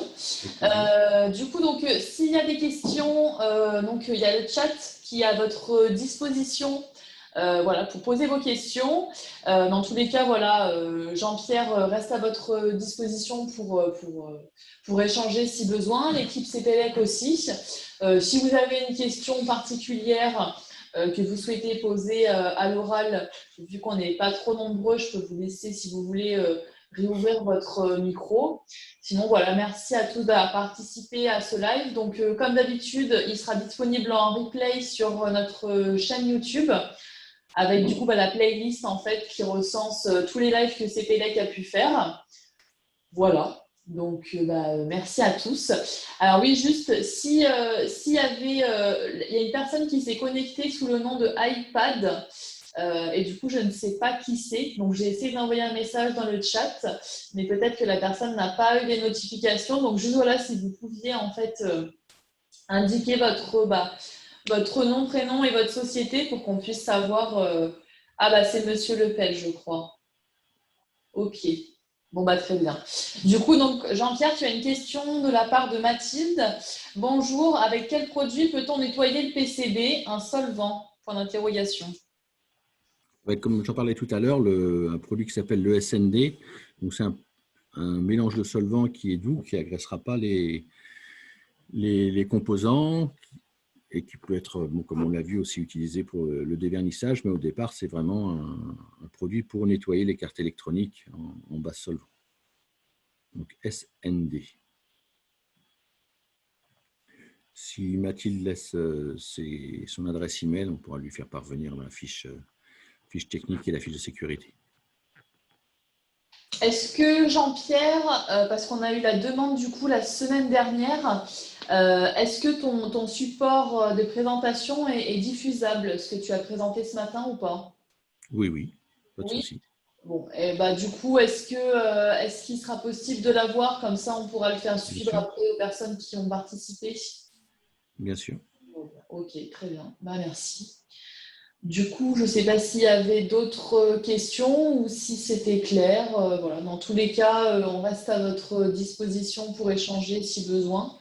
Du coup, donc, s'il y a des questions, donc, il y a le chat qui est à votre disposition. Voilà, pour poser vos questions. Dans tous les cas, voilà, Jean-Pierre reste à votre disposition pour échanger si besoin. L'équipe CPLEC aussi. Si vous avez une question particulière que vous souhaitez poser à l'oral, vu qu'on n'est pas trop nombreux, je peux vous laisser, si vous voulez, réouvrir votre micro. Sinon, voilà, merci à tous d'avoir participé à ce live. Donc, comme d'habitude, il sera disponible en replay sur notre chaîne YouTube, avec du coup la playlist en fait qui recense tous les lives que CPLEC a pu faire. Voilà. Donc, merci à tous. Alors oui, juste, s'il y avait, il y a une personne qui s'est connectée sous le nom de iPad, et du coup, je ne sais pas qui c'est. Donc, j'ai essayé d'envoyer un message dans le chat, mais peut-être que la personne n'a pas eu les notifications. Donc, juste voilà, si vous pouviez en fait indiquer votre nom, prénom et votre société pour qu'on puisse savoir. C'est Monsieur Lepel, je crois. Ok. Bon, très bien. Du coup, donc, Jean-Pierre, tu as une question de la part de Mathilde. Bonjour, avec quel produit peut-on nettoyer le PCB? Un solvant? Point d'interrogation. Ouais, comme j'en parlais tout à l'heure, un produit qui s'appelle le SND, donc c'est un mélange de solvant qui est doux, qui n'agressera pas les composants et qui peut être, comme on l'a vu, aussi utilisé pour le dévernissage, mais au départ, c'est vraiment un produit pour nettoyer les cartes électroniques en base solvant. Donc SND. Si Mathilde laisse son adresse email, on pourra lui faire parvenir la fiche technique et la fiche de sécurité. Est-ce que Jean-Pierre, parce qu'on a eu la demande du coup la semaine dernière, est-ce que ton support de présentation est diffusable, ce que tu as présenté ce matin ou pas? Oui, pas de Oui. souci. Bon, et du coup, est-ce qu'il sera possible de l'avoir? Comme ça, on pourra le faire suivre après aux personnes qui ont participé. Bien sûr. Ok, très bien. Merci. Du coup, je ne sais pas s'il y avait d'autres questions ou si c'était clair. Voilà. Dans tous les cas, on reste à votre disposition pour échanger si besoin.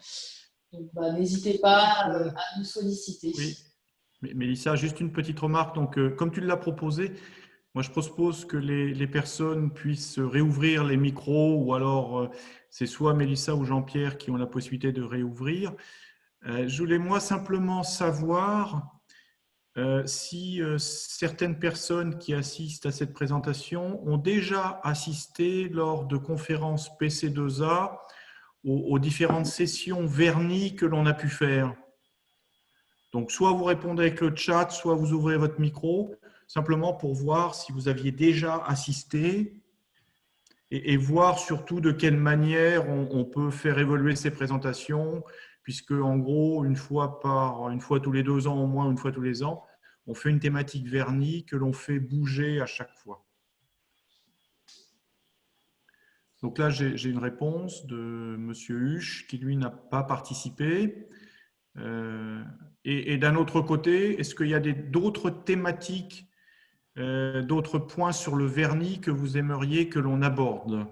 Donc, n'hésitez pas à nous solliciter. Oui, Mélissa, juste une petite remarque. Donc, comme tu l'as proposé, moi je propose que les personnes puissent réouvrir les micros ou alors c'est soit Mélissa ou Jean-Pierre qui ont la possibilité de réouvrir. Je voulais moi simplement savoir si certaines personnes qui assistent à cette présentation ont déjà assisté lors de conférences PC2A aux différentes sessions vernis que l'on a pu faire. Donc, soit vous répondez avec le chat, soit vous ouvrez votre micro, simplement pour voir si vous aviez déjà assisté et voir surtout de quelle manière on peut faire évoluer ces présentations, puisque en gros, une fois tous les 2 ans au moins, une fois tous les ans, on fait une thématique vernis que l'on fait bouger à chaque fois. Donc là, j'ai une réponse de Monsieur Huche qui, lui, n'a pas participé. Et d'un autre côté, est-ce qu'il y a d'autres thématiques, d'autres points sur le vernis que vous aimeriez que l'on aborde?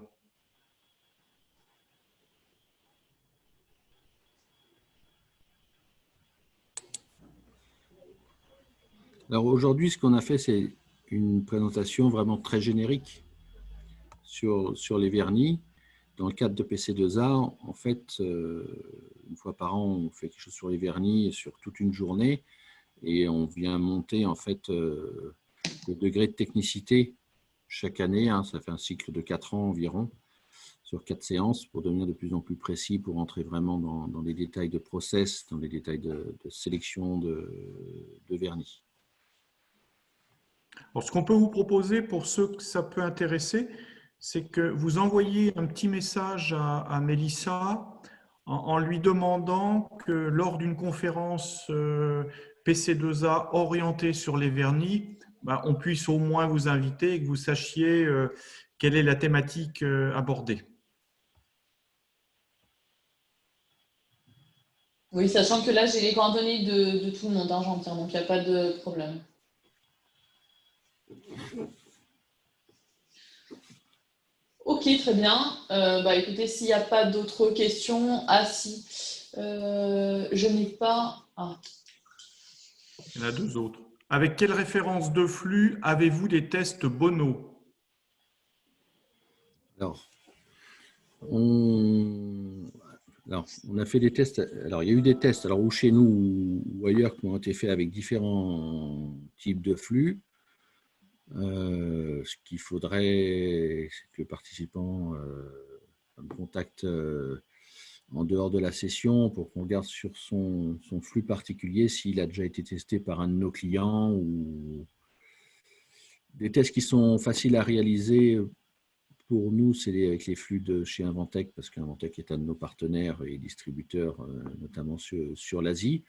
Alors aujourd'hui, ce qu'on a fait, c'est une présentation vraiment très générique sur les vernis. Dans le cadre de PC2A, en fait, une fois par an, on fait quelque chose sur les vernis sur toute une journée et on vient monter en fait le degré de technicité chaque année. Ça fait un cycle de 4 ans environ, sur 4 séances pour devenir de plus en plus précis, pour entrer vraiment dans les détails de process, dans les détails de sélection de vernis. Alors, ce qu'on peut vous proposer pour ceux que ça peut intéresser, c'est que vous envoyez un petit message à Mélissa en lui demandant que lors d'une conférence PC2A orientée sur les vernis, on puisse au moins vous inviter et que vous sachiez quelle est la thématique abordée. Oui, sachant que là, j'ai les coordonnées de tout le monde, Jean-Pierre, donc il n'y a pas de problème. Ok, très bien. Écoutez, s'il n'y a pas d'autres questions, ah si, je n'ai pas. Ah. Il y en a deux autres. Avec quelle référence de flux avez-vous des tests Bono? Alors, on, on a fait des tests. Alors, il y a eu des tests, alors ou chez nous ou ailleurs, qui ont été faits avec différents types de flux. Ce qu'il faudrait, c'est que le participant me contacte en dehors de la session pour qu'on regarde sur son flux particulier s'il a déjà été testé par un de nos clients ou des tests qui sont faciles à réaliser. Pour nous, c'est avec les flux de chez Inventec, parce qu'Inventec est un de nos partenaires et distributeurs, notamment sur l'Asie.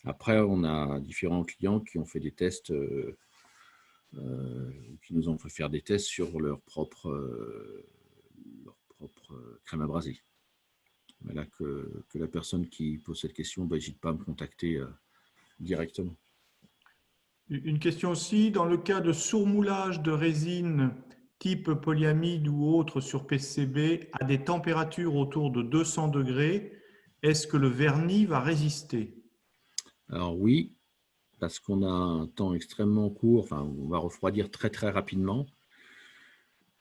Après, on a différents clients qui ont fait des tests, qui nous ont fait faire des tests sur leur propre crème à braser. Voilà, que la personne qui pose cette question n'hésite pas à me contacter directement. Une question aussi, dans le cas de surmoulage de résine type polyamide ou autre sur PCB à des températures autour de 200 degrés, est-ce que le vernis va résister? Alors oui, parce qu'on a un temps extrêmement court, enfin on va refroidir très très rapidement.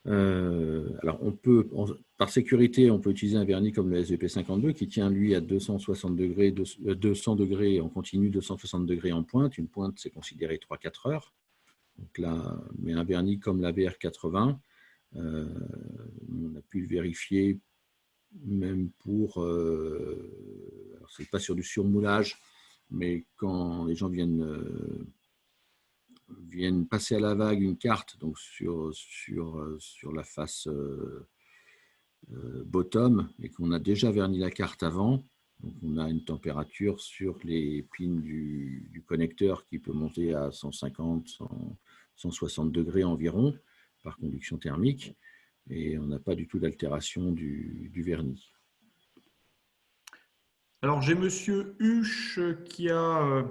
Alors on peut, par sécurité, on peut utiliser un vernis comme le SVP52 qui tient lui à 260 degrés, 200 degrés en continu, 260 degrés en pointe. Une pointe, c'est considéré 3-4 heures. Donc là, mais un vernis comme la VR80, on a pu le vérifier même pour, alors c'est pas sur du surmoulage, mais quand les gens viennent passer à la vague une carte donc sur la face bottom et qu'on a déjà verni la carte avant, donc on a une température sur les pins du connecteur qui peut monter à 150, 160 degrés environ par conduction thermique et on n'a pas du tout d'altération du vernis. Alors j'ai Monsieur Huche qui a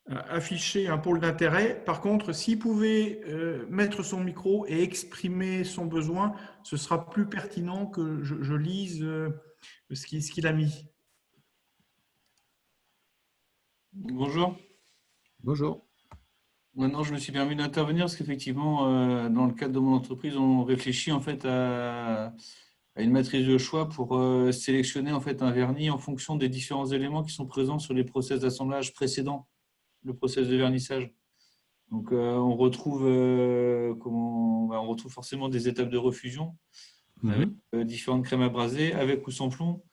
affiché un pôle d'intérêt. Par contre, s'il pouvait mettre son micro et exprimer son besoin, ce sera plus pertinent que je lise ce qu'il a mis. Bonjour. Bonjour. Maintenant, je me suis permis d'intervenir parce qu'effectivement, dans le cadre de mon entreprise, on réfléchit en fait à une matrice de choix pour sélectionner en fait un vernis en fonction des différents éléments qui sont présents sur les process d'assemblage précédents, le process de vernissage. Donc, on retrouve on retrouve forcément des étapes de refusion avec différentes crèmes à braser, avec ou sans plomb.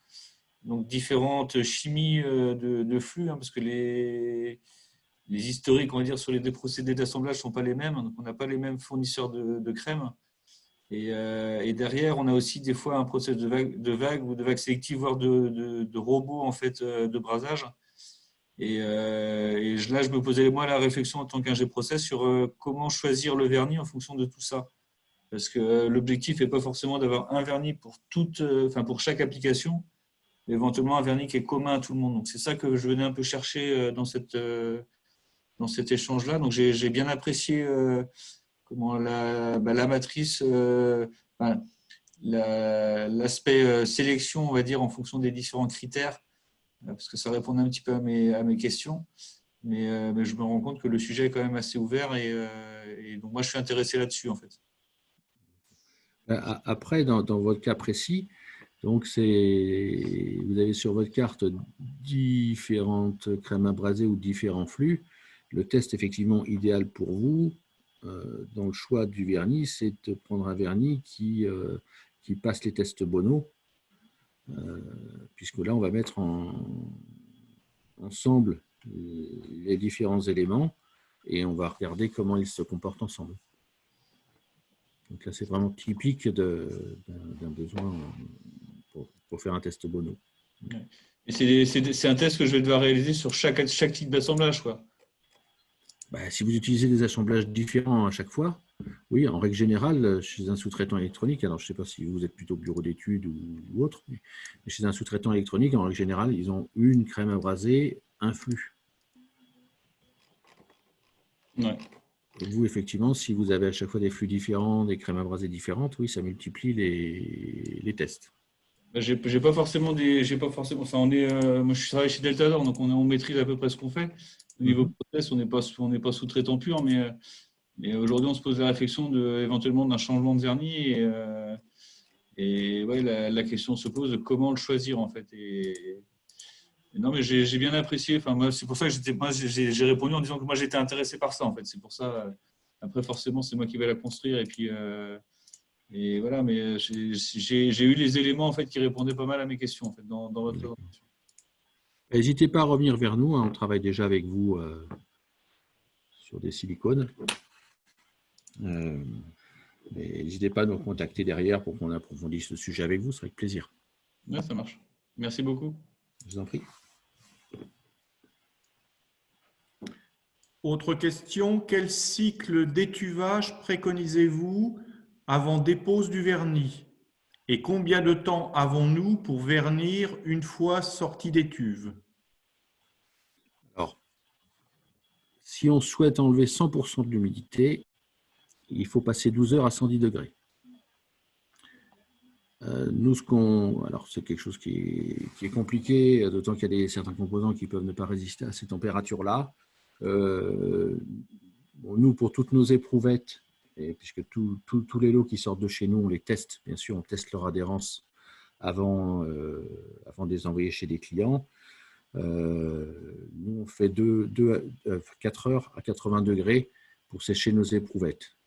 Donc, différentes chimies de flux, hein, parce que les historiques, on va dire, sur les deux procédés d'assemblage ne sont pas les mêmes. Donc, on n'a pas les mêmes fournisseurs de crème. Et derrière, on a aussi des fois un process de vague ou de vague sélective, voire de robots en fait, de brasage. Et là, je me posais moi la réflexion en tant qu'ingé process sur comment choisir le vernis en fonction de tout ça. Parce que l'objectif n'est pas forcément d'avoir un vernis pour pour chaque application, mais éventuellement un vernis qui est commun à tout le monde. Donc c'est ça que je venais un peu chercher dans cet échange-là. Donc j'ai bien apprécié comment la matrice, l'aspect sélection, on va dire, en fonction des différents critères, parce que ça répondait un petit peu à mes questions. Mais je me rends compte que le sujet est quand même assez ouvert et donc moi je suis intéressé là-dessus en fait. Après, dans votre cas précis, donc vous avez sur votre carte différentes crèmes à braser ou différents flux. Le test effectivement idéal pour vous, dans le choix du vernis, c'est de prendre un vernis qui passe les tests Bono, puisque là, on va mettre ensemble les différents éléments et on va regarder comment ils se comportent ensemble. Donc là, c'est vraiment typique d'un besoin pour faire un test Bono. Et c'est un test que je vais devoir réaliser sur chaque type d'assemblage, quoi. Si vous utilisez des assemblages différents à chaque fois, oui, en règle générale, chez un sous-traitant électronique, alors je ne sais pas si vous êtes plutôt bureau d'études ou autre, mais chez un sous-traitant électronique, en règle générale, ils ont une crème à braser, un flux. Ouais. Vous, effectivement, si vous avez à chaque fois des flux différents, des crèmes abrasées différentes, oui, ça multiplie les tests. J'ai pas forcément ça, moi, je travaille chez Deltador, donc on maîtrise à peu près ce qu'on fait. Au niveau process, on n'est pas sous-traitant pur, mais aujourd'hui, on se pose la réflexion éventuellement d'un changement de vernis et ouais, la question se pose de comment le choisir en fait. Et non, mais j'ai bien apprécié. Enfin, moi, c'est pour ça que j'ai répondu en disant que moi j'étais intéressé par ça en fait. C'est pour ça. Après, forcément, c'est moi qui vais la construire et puis et voilà. Mais j'ai eu les éléments en fait qui répondaient pas mal à mes questions en fait dans votre présentation. N'hésitez pas à revenir vers nous, hein, on travaille déjà avec vous sur des silicones. N'hésitez pas à nous contacter derrière pour qu'on approfondisse le sujet avec vous, ce serait avec plaisir. Ouais, ça marche. Merci beaucoup. Je vous en prie. Autre question, quel cycle d'étuvage préconisez-vous avant dépose du vernis? Et combien de temps avons-nous pour vernir une fois sorti d'étuve? Alors, si on souhaite enlever 100% de l'humidité, il faut passer 12 heures à 110 degrés. Nous, alors c'est quelque chose qui est compliqué, d'autant qu'il y a certains composants qui peuvent ne pas résister à ces températures-là. Nous, pour toutes nos éprouvettes, et puisque tous les lots qui sortent de chez nous, on les teste, bien sûr, on teste leur adhérence avant de les envoyer chez des clients. Nous, on fait 4 heures à 80 degrés pour sécher nos éprouvettes.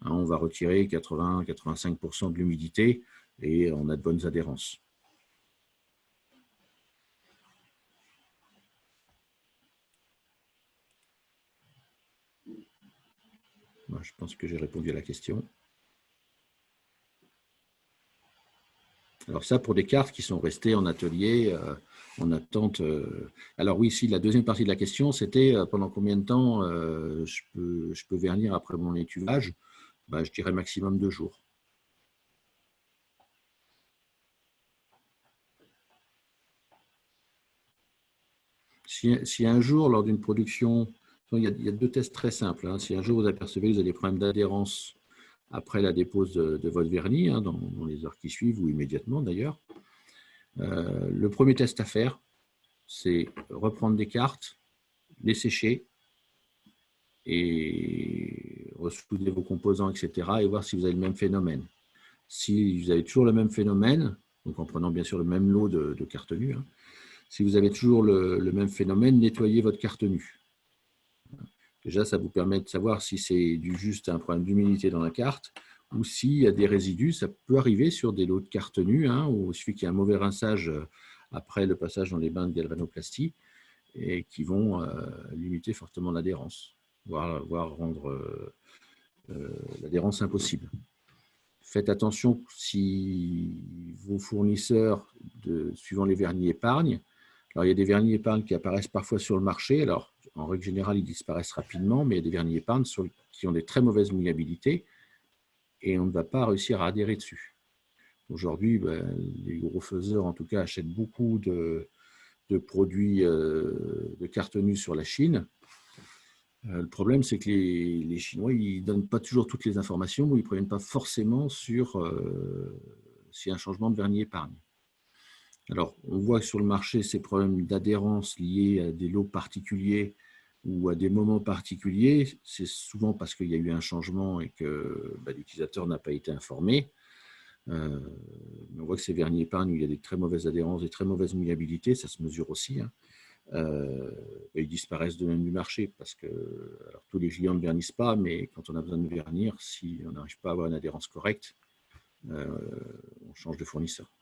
Hein, on va retirer 80-85% de l'humidité et on a de bonnes adhérences. Moi, je pense que j'ai répondu à la question. Alors ça, pour des cartes qui sont restées en atelier, en attente. Alors oui, si la deuxième partie de la question, c'était pendant combien de temps je peux vernir après mon étuvage? Je dirais maximum 2 jours. Si un jour, lors d'une production, il y a 2 tests très simples. Hein. Si un jour vous apercevez que vous avez des problèmes d'adhérence après la dépose de votre vernis, hein, dans les heures qui suivent ou immédiatement d'ailleurs, le premier test à faire, c'est reprendre des cartes, les sécher et ressouder vos composants, etc. et voir si vous avez le même phénomène. Si vous avez toujours le même phénomène, donc en prenant bien sûr le même lot de cartes nues, hein, si vous avez toujours le même phénomène, nettoyez votre carte nue. Déjà, ça vous permet de savoir si c'est juste un problème d'humidité dans la carte ou s'il y a des résidus. Ça peut arriver sur des lots de cartes nues, hein, où il suffit qu'il y ait un mauvais rinçage après le passage dans les bains de galvanoplastie et qui vont limiter fortement l'adhérence, voire rendre l'adhérence impossible. Faites attention si vos fournisseurs, suivant les vernis épargne, alors il y a des vernis épargne qui apparaissent parfois sur le marché, alors en règle générale ils disparaissent rapidement, mais il y a des vernis épargne qui ont des très mauvaises mouillabilités et on ne va pas réussir à adhérer dessus. Aujourd'hui, les gros faiseurs en tout cas achètent beaucoup de produits de cartes nues sur la Chine. Le problème, c'est que les Chinois, ils ne donnent pas toujours toutes les informations ou ils ne préviennent pas forcément sur s'il y a un changement de vernis épargne. Alors, on voit que sur le marché, ces problèmes d'adhérence liés à des lots particuliers ou à des moments particuliers, c'est souvent parce qu'il y a eu un changement et que l'utilisateur n'a pas été informé. On voit que ces vernis épargne où il y a des très mauvaises adhérences, des très mauvaises mouillabilités, ça se mesure aussi, hein. Ils disparaissent de même du marché parce que alors, tous les clients ne vernissent pas, mais quand on a besoin de vernir, si on n'arrive pas à avoir une adhérence correcte, on change de fournisseur.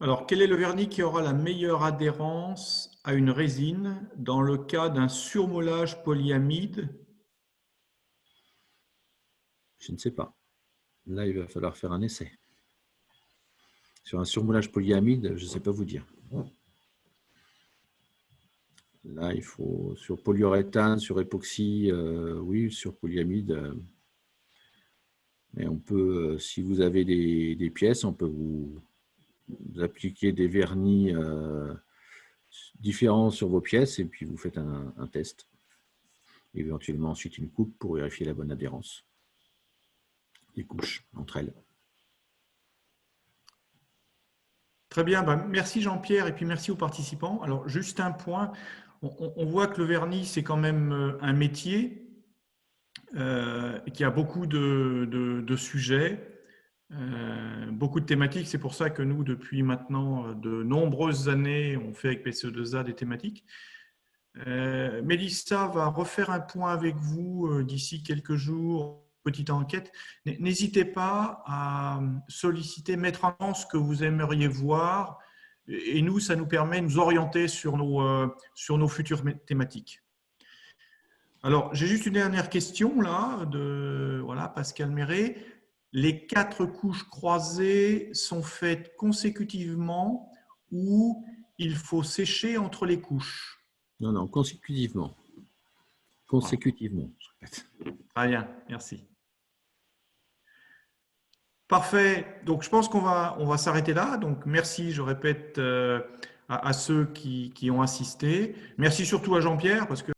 Alors, quel est le vernis qui aura la meilleure adhérence à une résine dans le cas d'un surmoulage polyamide? Je ne sais pas. Là, il va falloir faire un essai. Sur un surmoulage polyamide, je ne sais pas vous dire. Là, il faut sur polyuréthane, sur époxy, oui, sur polyamide. Mais on peut, si vous avez des pièces, on peut vous appliquer des vernis différents sur vos pièces et puis vous faites un test. Éventuellement ensuite une coupe pour vérifier la bonne adhérence. Les couches entre elles. Très bien, merci Jean-Pierre et puis merci aux participants. Alors juste un point, on voit que le vernis c'est quand même un métier qui a beaucoup de sujets, beaucoup de thématiques. C'est pour ça que nous, depuis maintenant de nombreuses années, on fait avec PCE2A des thématiques. Mélissa va refaire un point avec vous d'ici quelques jours. Petite enquête, n'hésitez pas à solliciter, mettre en avant ce que vous aimeriez voir et nous, ça nous permet de nous orienter sur nos futures thématiques. Alors, j'ai juste une dernière question là, de Pascal Méret. Les 4 couches croisées sont faites consécutivement ou il faut sécher entre les couches? Non, consécutivement. Consécutivement, je répète. Très bien, merci. Parfait. Donc, je pense qu'on va s'arrêter là. Donc, merci, je répète, à ceux qui ont assisté. Merci surtout à Jean-Pierre parce que